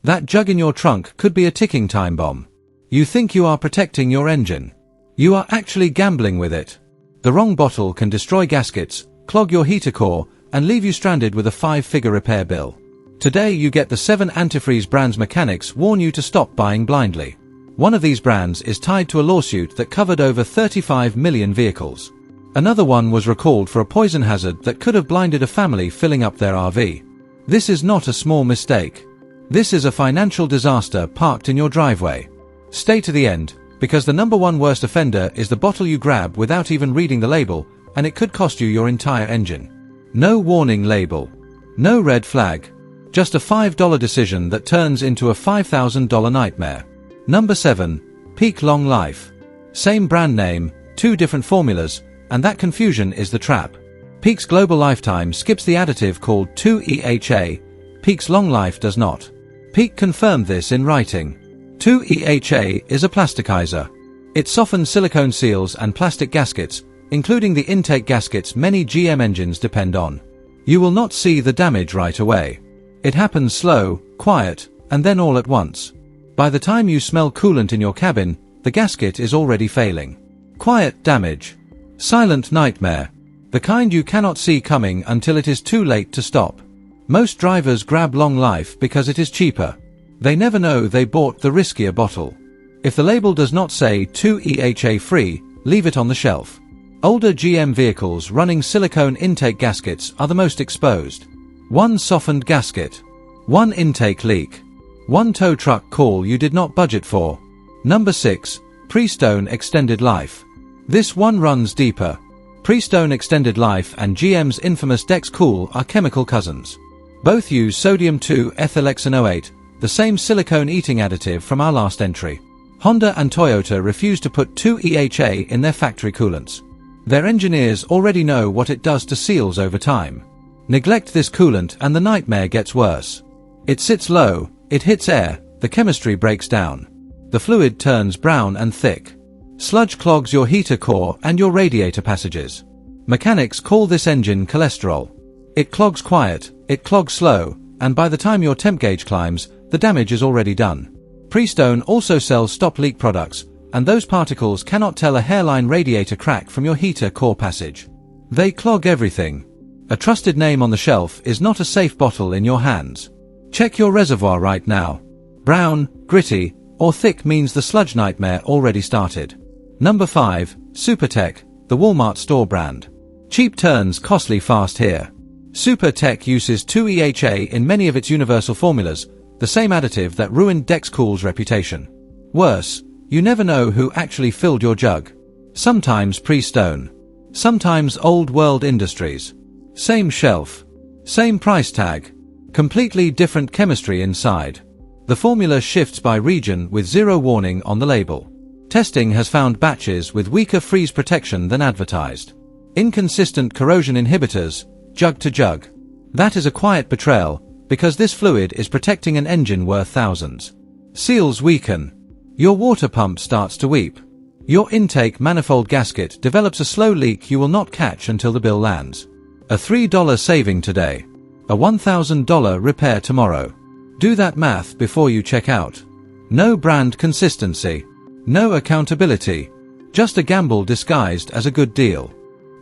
That jug in your trunk could be a ticking time bomb. You think you are protecting your engine. You are actually gambling with it. The wrong bottle can destroy gaskets, clog your heater core, and leave you stranded with a 5-figure repair bill. Today you get the 7 antifreeze brands mechanics warn you to stop buying blindly. One of these brands is tied to a lawsuit that covered over 35 million vehicles. Another one was recalled for a poison hazard that could have blinded a family filling up their RV. This is not a small mistake. This is a financial disaster parked in your driveway. Stay to the end, because the #1 worst offender is the bottle you grab without even reading the label, and it could cost you your entire engine. No warning label. No red flag. Just a $5 decision that turns into a $5,000 nightmare. Number 7. Peak Long Life. Same brand name, 2 different formulas, and that confusion is the trap. Peak's global lifetime skips the additive called 2-EHA. Peak's long life does not. Peak confirmed this in writing. 2-EHA is a plasticizer. It softens silicone seals and plastic gaskets, including the intake gaskets many GM engines depend on. You will not see the damage right away. It happens slow, quiet, and then all at once. By the time you smell coolant in your cabin, the gasket is already failing. Quiet damage. Silent nightmare. The kind you cannot see coming until it is too late to stop. Most drivers grab long life because it is cheaper. They never know they bought the riskier bottle. If the label does not say 2-EHA free, leave it on the shelf. Older GM vehicles running silicone intake gaskets are the most exposed. 1 softened gasket. 1 intake leak. 1 tow truck call you did not budget for. Number 6. Prestone Extended Life. This one runs deeper. Prestone Extended Life and GM's infamous Dex-Cool are chemical cousins. Both use sodium 2-ethylhexanoate, the same silicone eating additive from our last entry. Honda and Toyota refuse to put 2-EHA in their factory coolants. Their engineers already know what it does to seals over time. Neglect this coolant and the nightmare gets worse. It sits low, it hits air, the chemistry breaks down. The fluid turns brown and thick. Sludge clogs your heater core and your radiator passages. Mechanics call this engine cholesterol. It clogs quiet, it clogs slow, and by the time your temp gauge climbs, the damage is already done. Prestone also sells stop leak products, and those particles cannot tell a hairline radiator crack from your heater core passage. They clog everything. A trusted name on the shelf is not a safe bottle in your hands. Check your reservoir right now. Brown, gritty, or thick means the sludge nightmare already started. Number 5. Supertech, the Walmart store brand. Cheap turns costly fast here. Supertech uses 2-EHA in many of its universal formulas, the same additive that ruined Dex-Cool's reputation. Worse, you never know who actually filled your jug. Sometimes Prestone. Sometimes Old World Industries. Same shelf. Same price tag. Completely different chemistry inside. The formula shifts by region with zero warning on the label. Testing has found batches with weaker freeze protection than advertised. Inconsistent corrosion inhibitors, jug to jug. That is a quiet betrayal, because this fluid is protecting an engine worth thousands. Seals weaken. Your water pump starts to weep. Your intake manifold gasket develops a slow leak you will not catch until the bill lands. A $3 saving today. A $1,000 repair tomorrow. Do that math before you check out. No brand consistency. No accountability. Just a gamble disguised as a good deal.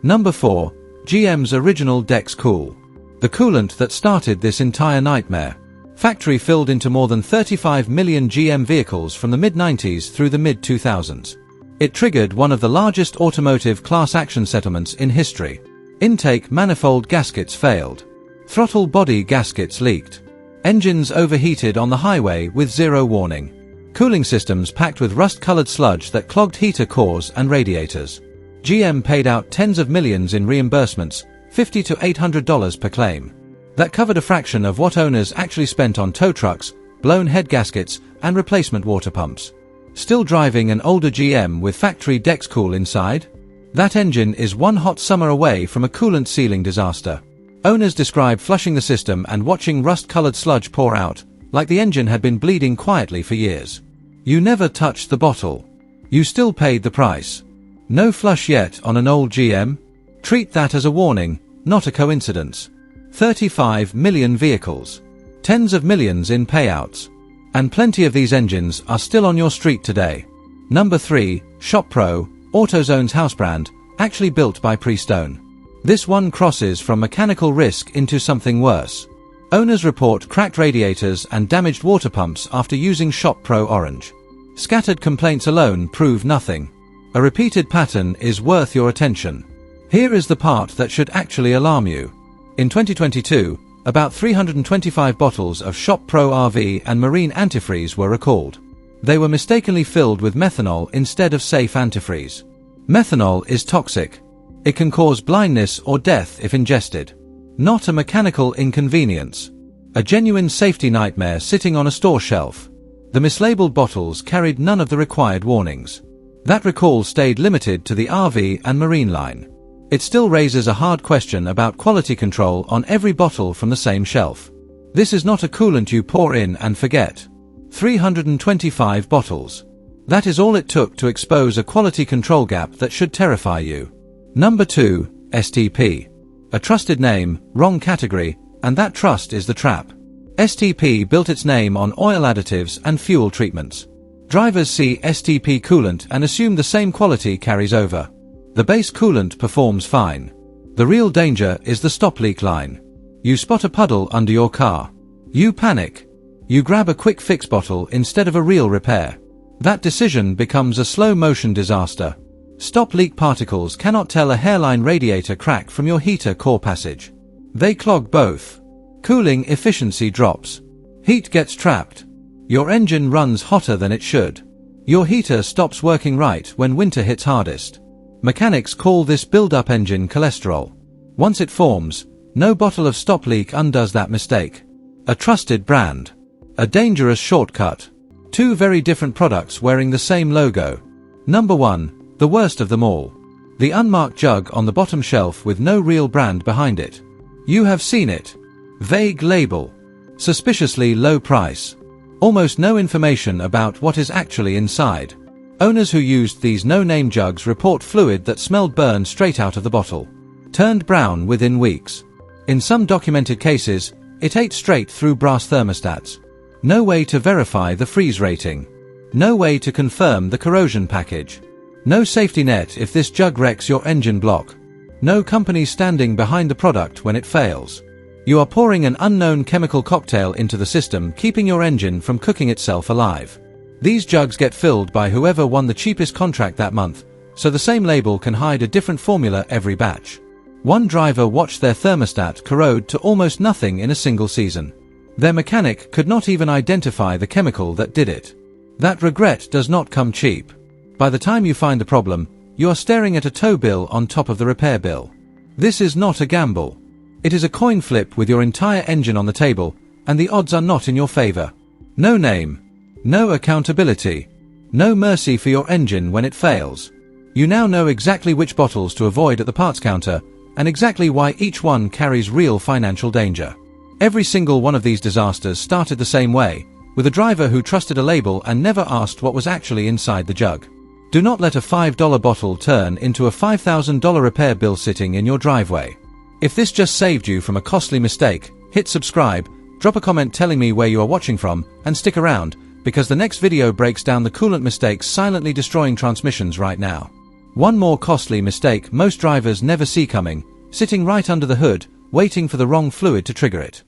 Number 4. GM's original Dex-Cool. The coolant that started this entire nightmare. Factory filled into more than 35 million GM vehicles from the mid-90s through the mid-2000s. It triggered one of the largest automotive class action settlements in history. Intake manifold gaskets failed. Throttle body gaskets leaked. Engines overheated on the highway with zero warning. Cooling systems packed with rust-colored sludge that clogged heater cores and radiators. GM paid out tens of millions in reimbursements, $50 to $800 per claim. That covered a fraction of what owners actually spent on tow trucks, blown head gaskets, and replacement water pumps. Still driving an older GM with factory Dex-Cool inside? That engine is one hot summer away from a coolant sealing disaster. Owners describe flushing the system and watching rust-colored sludge pour out, like the engine had been bleeding quietly for years. You never touched the bottle. You still paid the price. No flush yet on an old GM? Treat that as a warning, not a coincidence. 35 million vehicles. Tens of millions in payouts. And plenty of these engines are still on your street today. Number 3, Shop Pro, AutoZone's house brand, actually built by Prestone. This one crosses from mechanical risk into something worse. Owners report cracked radiators and damaged water pumps after using Shop Pro Orange. Scattered complaints alone prove nothing. A repeated pattern is worth your attention. Here is the part that should actually alarm you. In 2022, about 325 bottles of Shop Pro RV and Marine antifreeze were recalled. They were mistakenly filled with methanol instead of safe antifreeze. Methanol is toxic. It can cause blindness or death if ingested. Not a mechanical inconvenience. A genuine safety nightmare sitting on a store shelf. The mislabeled bottles carried none of the required warnings. That recall stayed limited to the RV and Marine line. It still raises a hard question about quality control on every bottle from the same shelf. This is not a coolant you pour in and forget. 325 bottles. That is all it took to expose a quality control gap that should terrify you. Number 2, STP. A trusted name, wrong category, and that trust is the trap. STP built its name on oil additives and fuel treatments. Drivers see STP coolant and assume the same quality carries over. The base coolant performs fine. The real danger is the stop leak line. You spot a puddle under your car. You panic. You grab a quick fix bottle instead of a real repair. That decision becomes a slow-motion disaster. Stop leak particles cannot tell a hairline radiator crack from your heater core passage. They clog both. Cooling efficiency drops. Heat gets trapped. Your engine runs hotter than it should. Your heater stops working right when winter hits hardest. Mechanics call this build-up engine cholesterol. Once it forms, no bottle of stop leak undoes that mistake. A trusted brand. A dangerous shortcut. Two very different products wearing the same logo. Number 1. The worst of them all. The unmarked jug on the bottom shelf with no real brand behind it. You have seen it. Vague label. Suspiciously low price. Almost no information about what is actually inside. Owners who used these no-name jugs report fluid that smelled burn straight out of the bottle. Turned brown within weeks. In some documented cases, it ate straight through brass thermostats. No way to verify the freeze rating. No way to confirm the corrosion package. No safety net if this jug wrecks your engine block. No company standing behind the product when it fails. You are pouring an unknown chemical cocktail into the system, keeping your engine from cooking itself alive. These jugs get filled by whoever won the cheapest contract that month, so the same label can hide a different formula every batch. One driver watched their thermostat corrode to almost nothing in a single season. Their mechanic could not even identify the chemical that did it. That regret does not come cheap. By the time you find the problem, you are staring at a tow bill on top of the repair bill. This is not a gamble. It is a coin flip with your entire engine on the table, and the odds are not in your favor. No name. No accountability. No mercy for your engine when it fails. You now know exactly which bottles to avoid at the parts counter, and exactly why each one carries real financial danger. Every single one of these disasters started the same way, with a driver who trusted a label and never asked what was actually inside the jug. Do not let a $5 bottle turn into a $5,000 repair bill sitting in your driveway. If this just saved you from a costly mistake, hit subscribe, drop a comment telling me where you are watching from, and stick around, because the next video breaks down the coolant mistakes silently destroying transmissions right now. One more costly mistake most drivers never see coming, sitting right under the hood, waiting for the wrong fluid to trigger it.